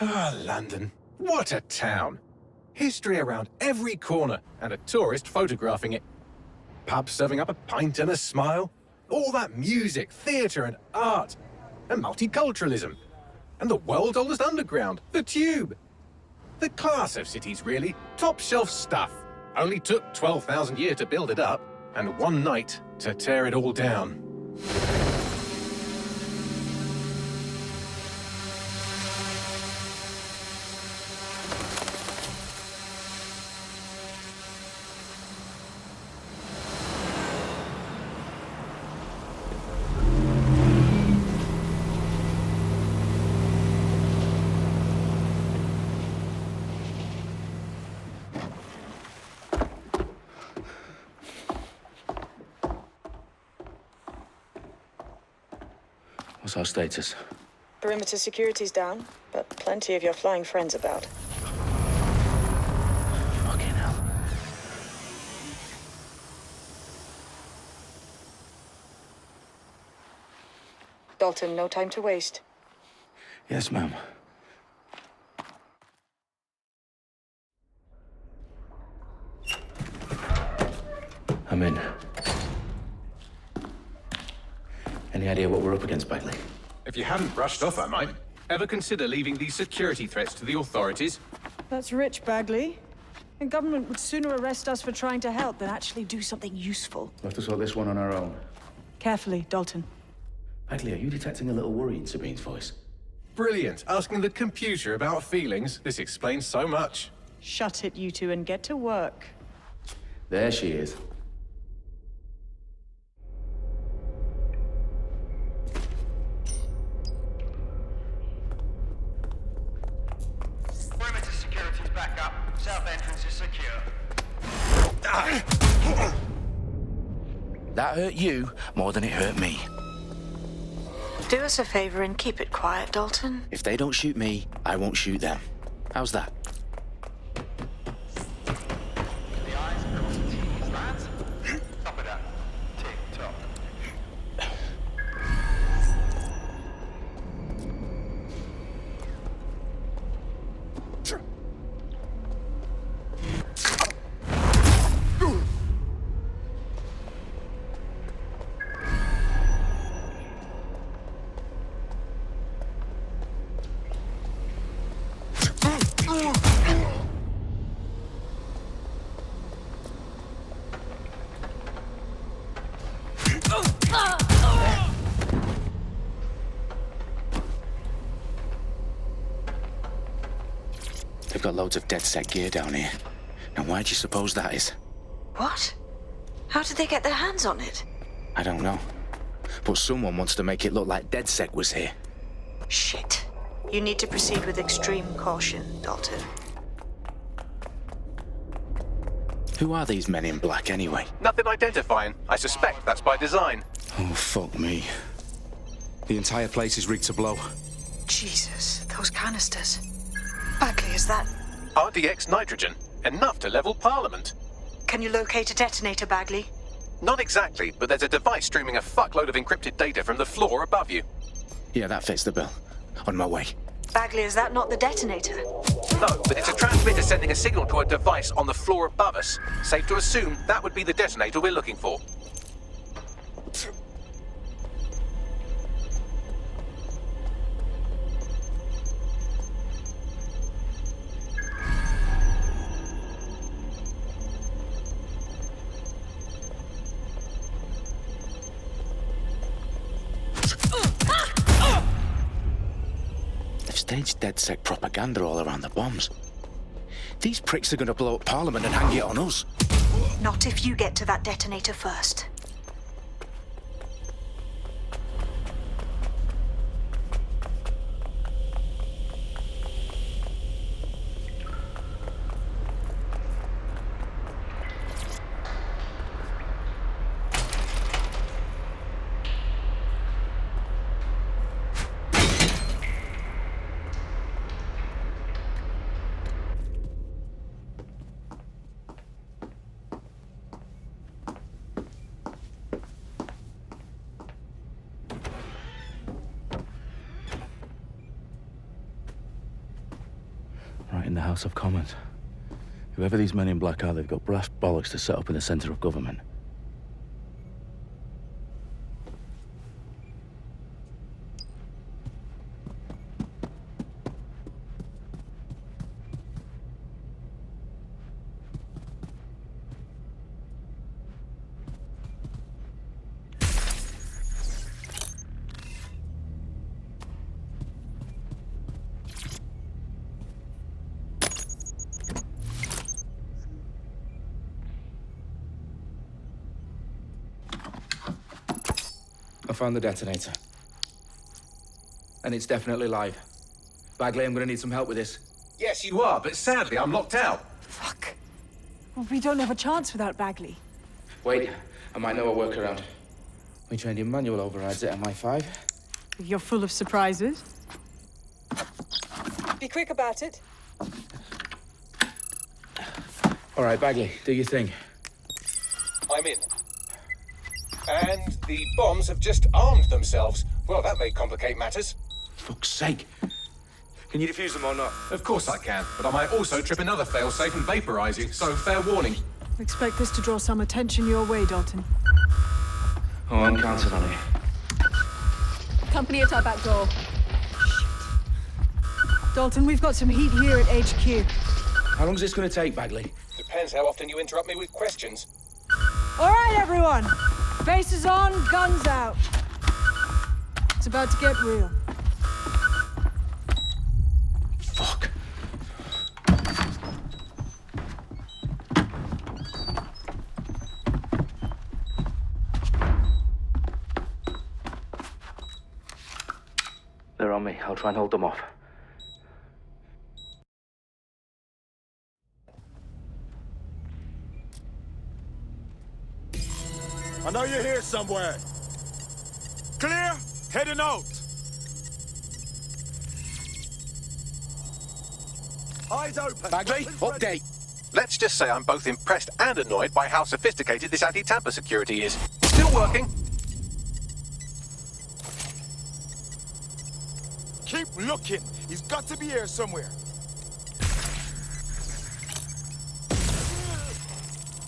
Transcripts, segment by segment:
Ah, London. What a town. History around every corner and a tourist photographing it. Pubs serving up a pint and a smile. All that music, theatre and art. And multiculturalism. And the world's oldest underground, the Tube. The class of cities, really. Top shelf stuff. Only took 12,000 years to build it up, and one night to tear it all down. What's our status? Perimeter security's down, but plenty of your flying friends about. Fucking hell. Dalton, no time to waste. Yes, ma'am. I'm in. Any idea what we're up against, Bagley? If you hadn't brushed off, I might. Ever consider leaving these security threats to the authorities? That's rich, Bagley. The government would sooner arrest us for trying to help than actually do something useful. We'll have to sort this one on our own. Carefully, Dalton. Bagley, are you detecting a little worry in Sabine's voice? Brilliant. Asking the computer about feelings. This explains so much. Shut it, you two, and get to work. There she is. Perimeter security's back up. South entrance is secure. That hurt you more than it hurt me. Do us a favor and keep it quiet, Dalton. If they don't shoot me, I won't shoot them. How's that? The eyes across the T's, lads. Top of that. Tick tock. They've got loads of DedSec gear down here. Now why do you suppose that is? What? How did they get their hands on it? I don't know. But someone wants to make it look like DedSec was here. Shit. You need to proceed with extreme caution, Dalton. Who are these men in black anyway? Nothing identifying. I suspect that's by design. Oh, fuck me. The entire place is rigged to blow. Jesus, those canisters. Bagley, is that... RDX nitrogen. Enough to level Parliament. Can you locate a detonator, Bagley? Not exactly, but there's a device streaming a fuckload of encrypted data from the floor above you. Yeah, that fits the bill. On my way. Bagley, is that not the detonator? No, but it's a transmitter sending a signal to a device on the floor above us. Safe to assume that would be the detonator we're looking for. They've staged DedSec propaganda all around the bombs. These pricks are going to blow up Parliament and hang it on us. Not if you get to that detonator first. in the House of Commons. Whoever these men in black are, they've got brass bollocks to set up in the centre of government. I found the detonator. And it's definitely live. Bagley, I'm gonna need some help with this. Yes, you are, but sadly, I'm locked out. Fuck. Well, we don't have a chance without Bagley. Wait, I might know a workaround. We trained in manual overrides at MI5. You're full of surprises. Be quick about it. All right, Bagley, do your thing. I'm in. And the bombs have just armed themselves. Well, that may complicate matters. Fuck's sake. Can you defuse them or not? Of course I can, but I might also trip another failsafe and vaporize you, so fair warning. Expect this to draw some attention your way, Dalton. Oh, I'm counting on it. Company at our back door. Shit. Dalton, we've got some heat here at HQ. How long's this gonna take, Bagley? Depends how often you interrupt me with questions. All right, everyone. Faces on, guns out. It's about to get real. Fuck. They're on me. I'll try and hold them off. I know you're here somewhere. Clear? Heading out. Eyes open. Bagley, update. Let's just say I'm both impressed and annoyed by how sophisticated this anti-tamper security is. Still working. Keep looking. He's got to be here somewhere.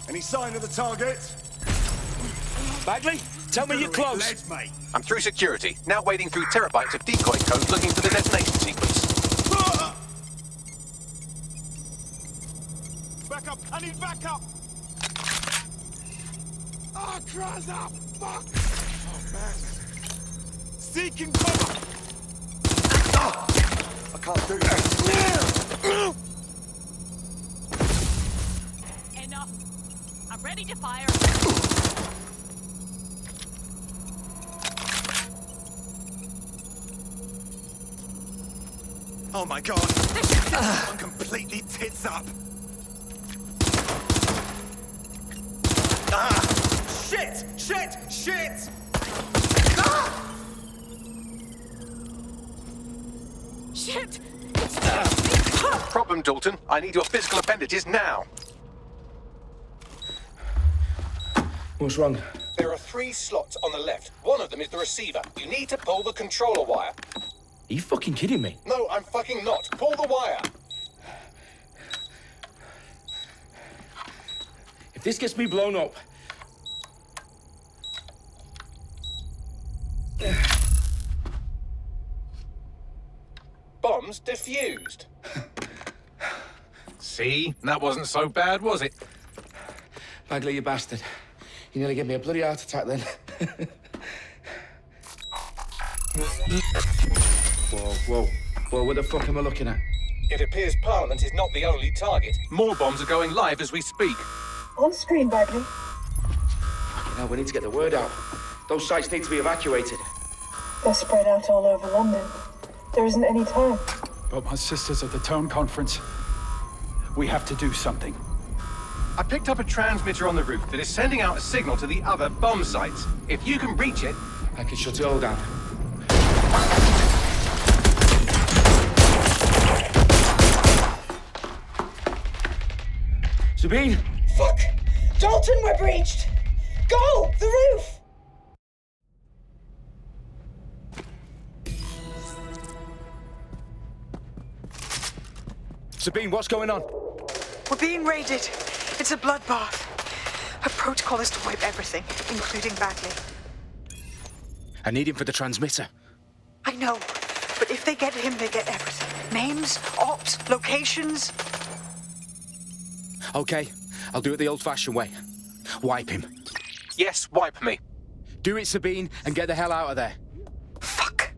Any sign of the target? Bagley, tell me you're close. Lead, mate. I'm through security, now wading through terabytes of decoy code looking for the detonation sequence. Back up. I need backup. Ah, cries up. Fuck. Oh, man. Seeking cover. I can't do that. Enough. I'm ready to fire. Oh my god. I'm completely tits up. Ah! Shit! Shit! Shit! Ah! Shit! Problem, Dalton. I need your physical appendages now. What's wrong? There are 3 slots on the left. One of them is the receiver. You need to pull the controller wire. Are you fucking kidding me? No, I'm fucking not. Pull the wire. If this gets me blown up... Bombs defused. See? That wasn't so bad, was it? Bagley, you bastard. You nearly gave me a bloody heart attack then. Whoa. What the fuck am I looking at? It appears Parliament is not the only target. More bombs are going live as we speak. On screen, Bagley. Fucking hell, we need to get the word out. Those sites need to be evacuated. They're spread out all over London. There isn't any time. But my sister's at the town conference. We have to do something. I picked up a transmitter on the roof that is sending out a signal to the other bomb sites. If you can reach it... I can shut it all down. Sabine? Fuck! Dalton, we're breached! Go! The roof! Sabine, what's going on? We're being raided. It's a bloodbath. Her protocol is to wipe everything, including Bagley. I need him for the transmitter. I know, but if they get him, they get everything. Names, ops, locations. Okay, I'll do it the old-fashioned way. Wipe him. Yes, wipe me. Do it, Sabine, and get the hell out of there. Fuck.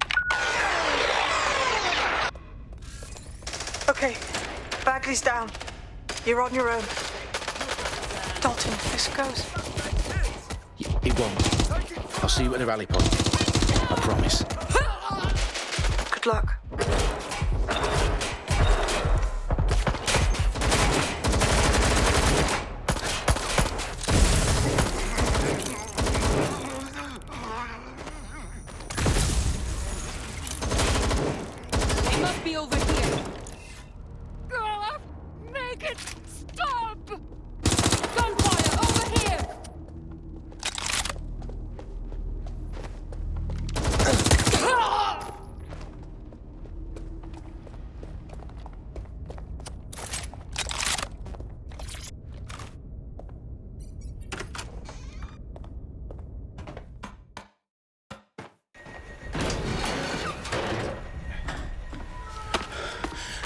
Okay, Bagley's down. You're on your own. Dalton, if this goes. It won't. I'll see you at the rally point. I promise. Good luck. They must be over here. Make it stop! Gunfire over here!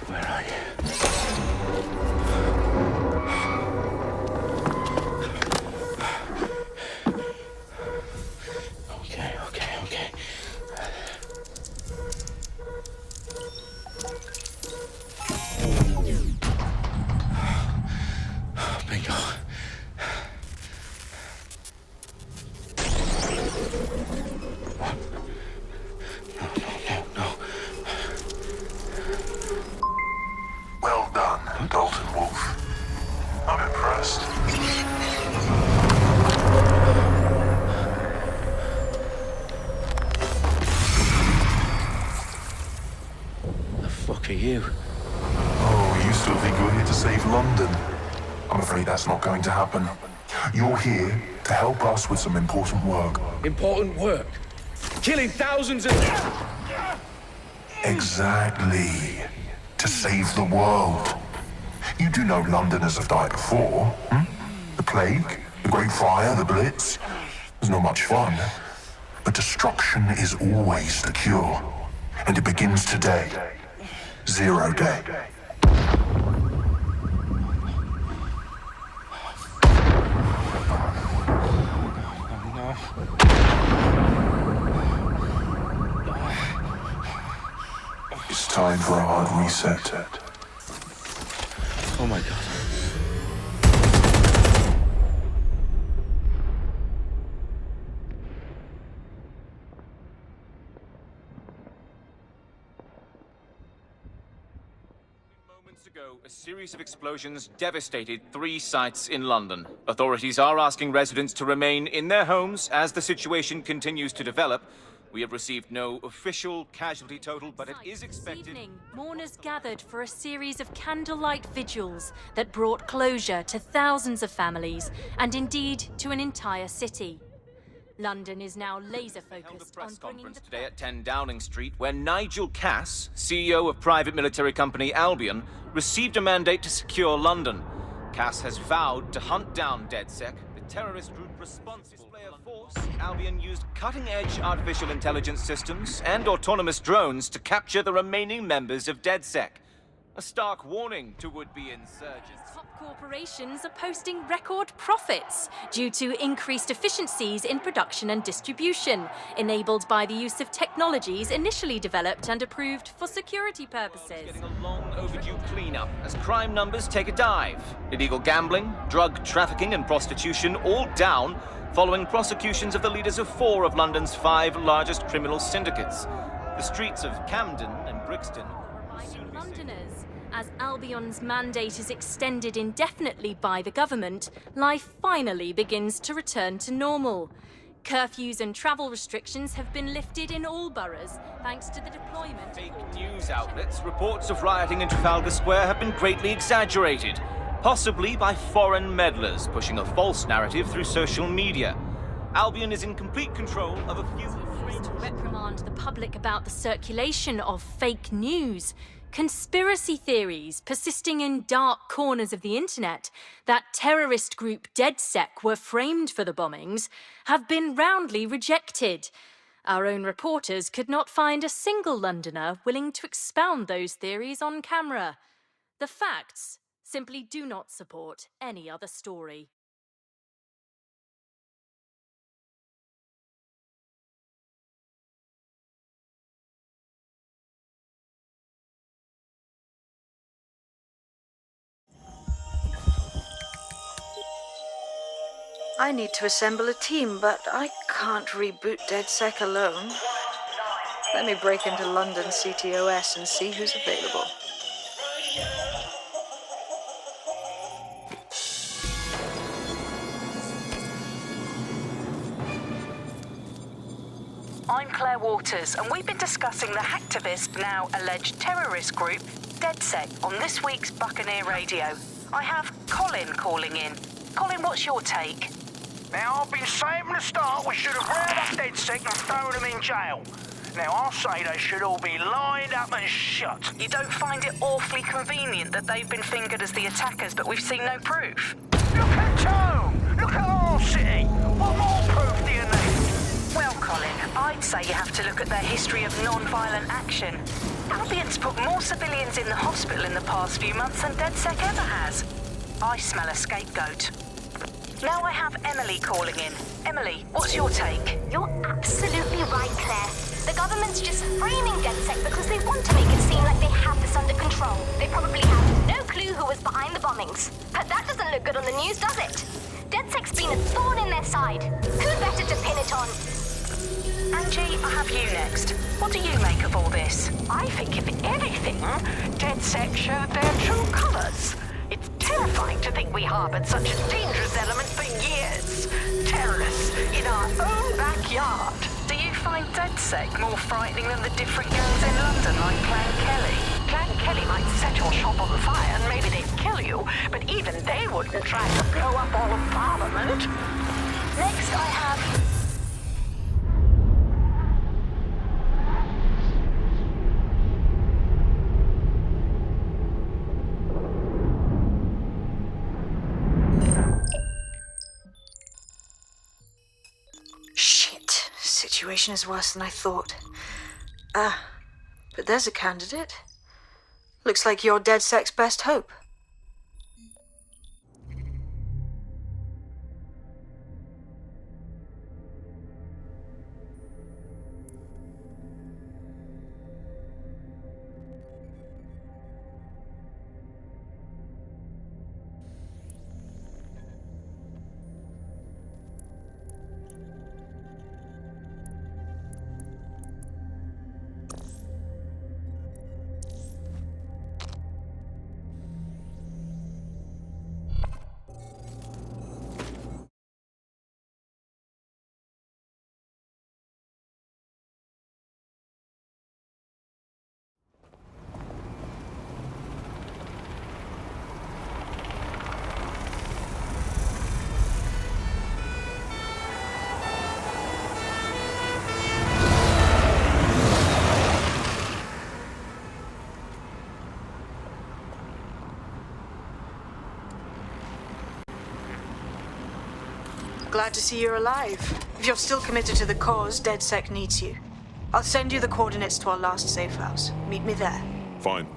Where are you? Okay. Bingo. What? No. Well done, Dalton Wolf. I'm impressed. The fuck are you? Oh, you still think you're here to save London? I'm afraid that's not going to happen. You're here to help us with some important work. Important work. Killing thousands of... Exactly. To save the world. You do know Londoners have died before, hmm? The Plague, the Great Fire, the Blitz. It's not much fun. But destruction is always the cure. And it begins today. 0 day. It's time for a hard reset. Oh my god. Moments ago, a series of explosions devastated 3 sites in London. Authorities are asking residents to remain in their homes as the situation continues to develop. We have received no official casualty total, but it is expected... This evening, mourners gathered for a series of candlelight vigils that brought closure to thousands of families, and indeed to an entire city. London is now laser-focused on bringing the... today at 10 Downing Street, where Nigel Cass, CEO of private military company Albion, received a mandate to secure London. Cass has vowed to hunt down DedSec, the terrorist group responsible for force. Albion used cutting-edge artificial intelligence systems and autonomous drones to capture the remaining members of DedSec. A stark warning to would-be insurgents. Top corporations are posting record profits due to increased efficiencies in production and distribution, enabled by the use of technologies initially developed and approved for security purposes. Getting a long overdue cleanup as crime numbers take a dive. Illegal gambling, drug trafficking and prostitution all down following prosecutions of the leaders of 4 of London's 5 largest criminal syndicates. The streets of Camden and Brixton Londoners. As Albion's mandate is extended indefinitely by the government, life finally begins to return to normal. Curfews and travel restrictions have been lifted in all boroughs, thanks to the deployment... Fake news outlets, reports of rioting in Trafalgar Square have been greatly exaggerated, possibly by foreign meddlers pushing a false narrative through social media. Albion is in complete control of a few... To reprimand the public about the circulation of fake news. Conspiracy theories persisting in dark corners of the internet that terrorist group DedSec were framed for the bombings have been roundly rejected. Our own reporters could not find a single Londoner willing to expound those theories on camera. The facts simply do not support any other story. I need to assemble a team, but I can't reboot DedSec alone. Let me break into London CTOS and see who's available. I'm Claire Waters, and we've been discussing the hacktivist, now alleged terrorist group, DedSec, on this week's Buccaneer Radio. I have Colin calling in. Colin, what's your take? Now, I've been saying from the start we should have rounded up DedSec and thrown them in jail. Now, I'll say they should all be lined up and shot. You don't find it awfully convenient that they've been fingered as the attackers, but we've seen no proof? Look at Tone! Look at our city! What more proof do you need? Well, Colin, I'd say you have to look at their history of non-violent action. Albion's put more civilians in the hospital in the past few months than DedSec ever has. I smell a scapegoat. Now I have Emily calling in. Emily, what's your take? You're absolutely right, Claire. The government's just framing DedSec because they want to make it seem like they have this under control. They probably have no clue who was behind the bombings. But that doesn't look good on the news, does it? DedSec's been a thorn in their side. Who better to pin it on? Angie, I have you next. What do you make of all this? I think, if anything, DedSec showed their true colours. It's terrifying to think we harboured such a dangerous element for years. Terrorists in our own backyard. Do you find DedSec more frightening than the different gangs in London, like Clan Kelly? Clan Kelly might set your shop on fire and maybe they'd kill you, but even they wouldn't try to blow up all of Parliament. Next I have... Shit. Situation is worse than I thought. But there's a candidate. Looks like you're DedSec's best hope. Glad to see you're alive. If you're still committed to the cause, DedSec needs you. I'll send you the coordinates to our last safe house. Meet me there. Fine.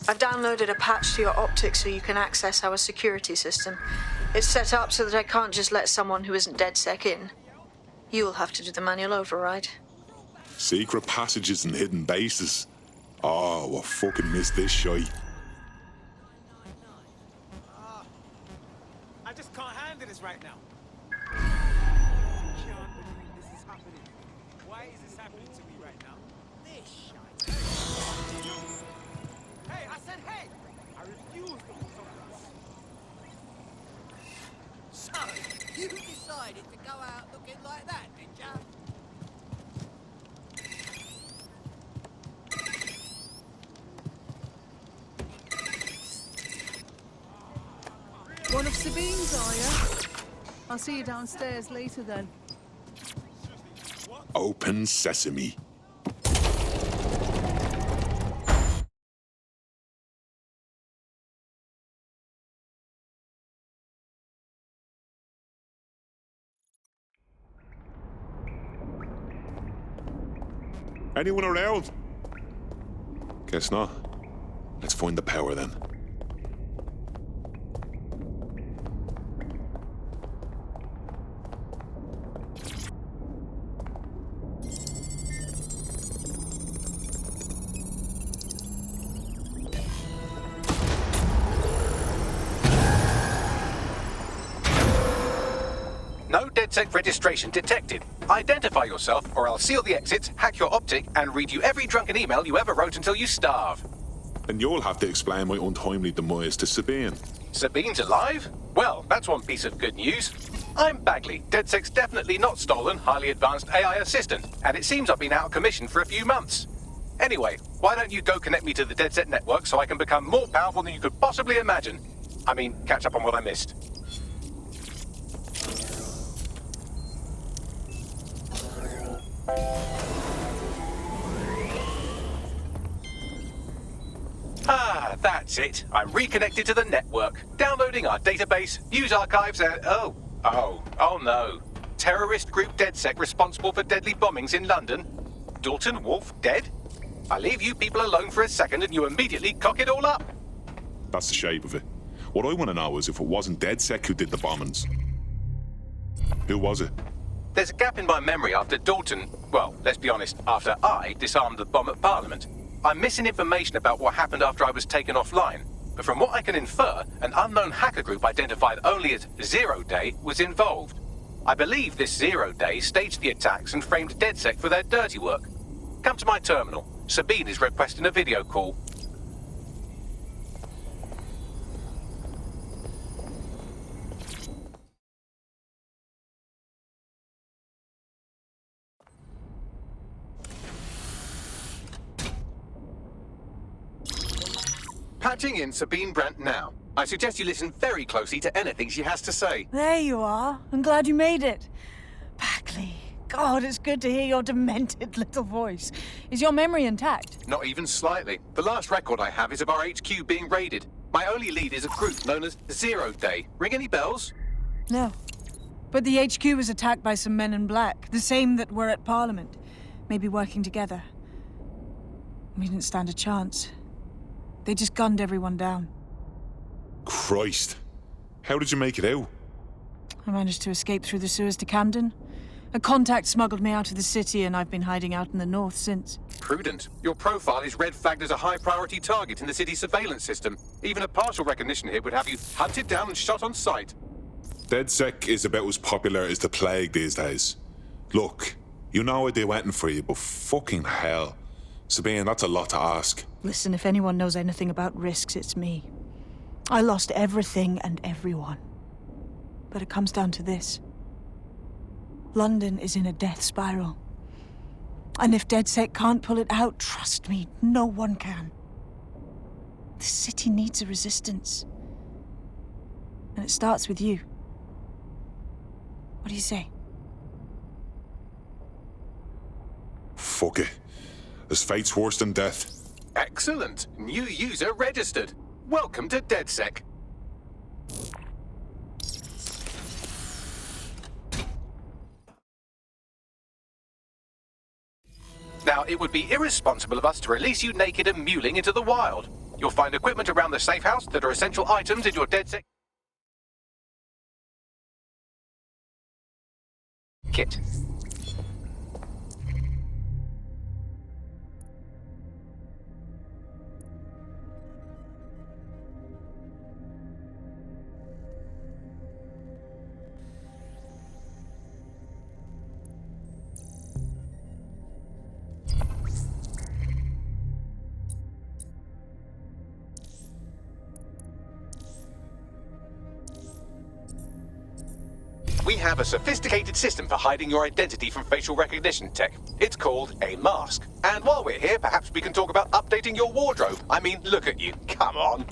I've downloaded a patch to your optics so you can access our security system. It's set up so that I can't just let someone who isn't DedSec in. You'll have to do the manual override. Secret passages and hidden bases. Oh, I fucking missed this shite. I just can't handle this right now. This is happening. Why is this happening to me right now? This shite. Hey, I said hey! I refuse to put something. So, you decided to go out looking like that, did ya? One of Sabine's, are you? I'll see you downstairs later then. Open sesame. Anyone around? Guess not. Let's find the power then. No DedSec registration detected. Identify yourself, or I'll seal the exits, hack your optic, and read you every drunken email you ever wrote until you starve. And you'll have to explain my untimely demise to Sabine. Sabine's alive? Well, that's one piece of good news. I'm Bagley, DedSec's definitely not stolen, highly advanced AI assistant, and it seems I've been out of commission for a few months. Anyway, why don't you go connect me to the DedSec network so I can become more powerful than you could possibly imagine? I mean, catch up on what I missed. Ah, that's it. I'm reconnected to the network. Downloading our database, news archives, and... Oh no. Terrorist group DedSec responsible for deadly bombings in London? Dalton Wolf dead? I leave you people alone for a second and you immediately cock it all up. That's the shape of it. What I want to know is if it wasn't DedSec who did the bombings. Who was it? There's a gap in my memory after Dalton... Well, let's be honest, after I disarmed the bomb at Parliament. I'm missing information about what happened after I was taken offline. But from what I can infer, an unknown hacker group identified only as Zero Day was involved. I believe this Zero Day staged the attacks and framed DedSec for their dirty work. Come to my terminal. Sabine is requesting a video call. Patching in Sabine Brandt now. I suggest you listen very closely to anything she has to say. There you are. I'm glad you made it. Bagley. God, it's good to hear your demented little voice. Is your memory intact? Not even slightly. The last record I have is of our HQ being raided. My only lead is a group known as Zero Day. Ring any bells? No. But the HQ was attacked by some men in black, the same that were at Parliament. Maybe working together. We didn't stand a chance. They just gunned everyone down. Christ. How did you make it out? I managed to escape through the sewers to Camden. A contact smuggled me out of the city, and I've been hiding out in the north since. Prudent. Your profile is red flagged as a high-priority target in the city's surveillance system. Even a partial recognition hit would have you hunted down and shot on sight. DedSec is about as popular as the plague these days. Look, you know I'd be waiting for you, but fucking hell. Sabine, that's a lot to ask. Listen, if anyone knows anything about risks, it's me. I lost everything and everyone. But it comes down to this. London is in a death spiral. And if DedSec can't pull it out, trust me, no one can. The city needs a resistance. And it starts with you. What do you say? Fuck it. This fate's worse than death. Excellent. New user registered. Welcome to DedSec. Now, it would be irresponsible of us to release you naked and mewling into the wild. You'll find equipment around the safe house that are essential items in your DedSec kit. We have a sophisticated system for hiding your identity from facial recognition tech. It's called a mask. And while we're here, perhaps we can talk about updating your wardrobe. I mean, look at you. Come on.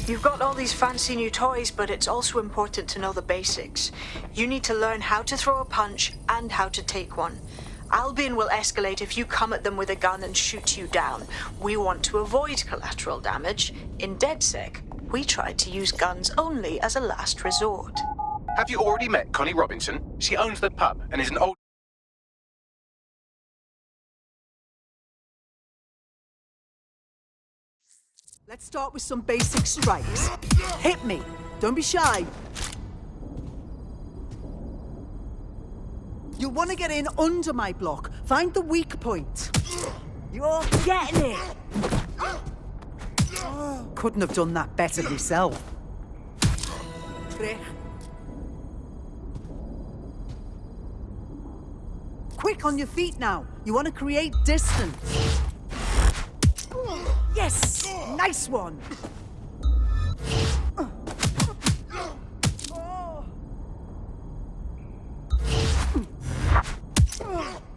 You've got all these fancy new toys, but it's also important to know the basics. You need to learn how to throw a punch and how to take one. Albion will escalate if you come at them with a gun and shoot you down. We want to avoid collateral damage. In DedSec, we tried to use guns only as a last resort. Have you already met Connie Robinson? She owns the pub and is an old... Let's start with some basic strikes. Hit me. Don't be shy. You'll want to get in under my block. Find the weak point. You're getting it. Couldn't have done that better myself. Quick on your feet now. You want to create distance. Yes! Nice one!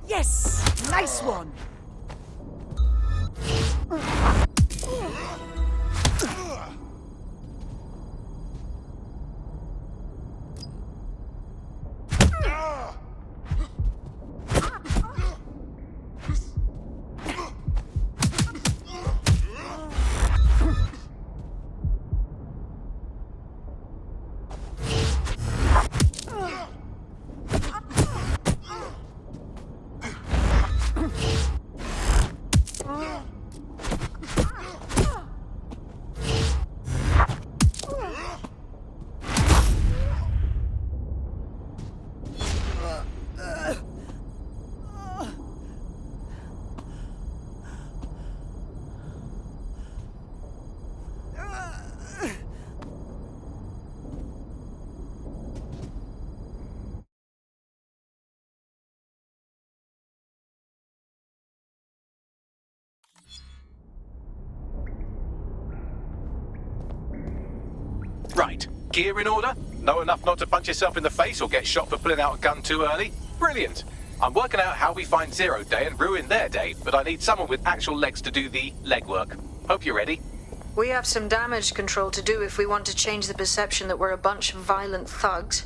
Yes! Nice one! Right. Gear in order? Know enough not to punch yourself in the face or get shot for pulling out a gun too early? Brilliant. I'm working out how we find Zero Day and ruin their day, but I need someone with actual legs to do the legwork. Hope you're ready. We have some damage control to do if we want to change the perception that we're a bunch of violent thugs.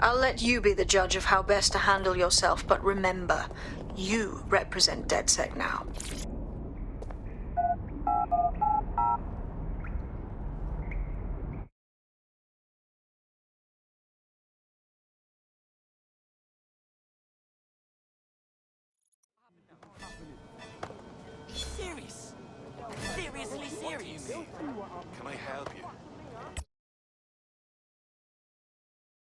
I'll let you be the judge of how best to handle yourself, but remember, you represent DedSec now. Serious? Seriously serious? Can I help you?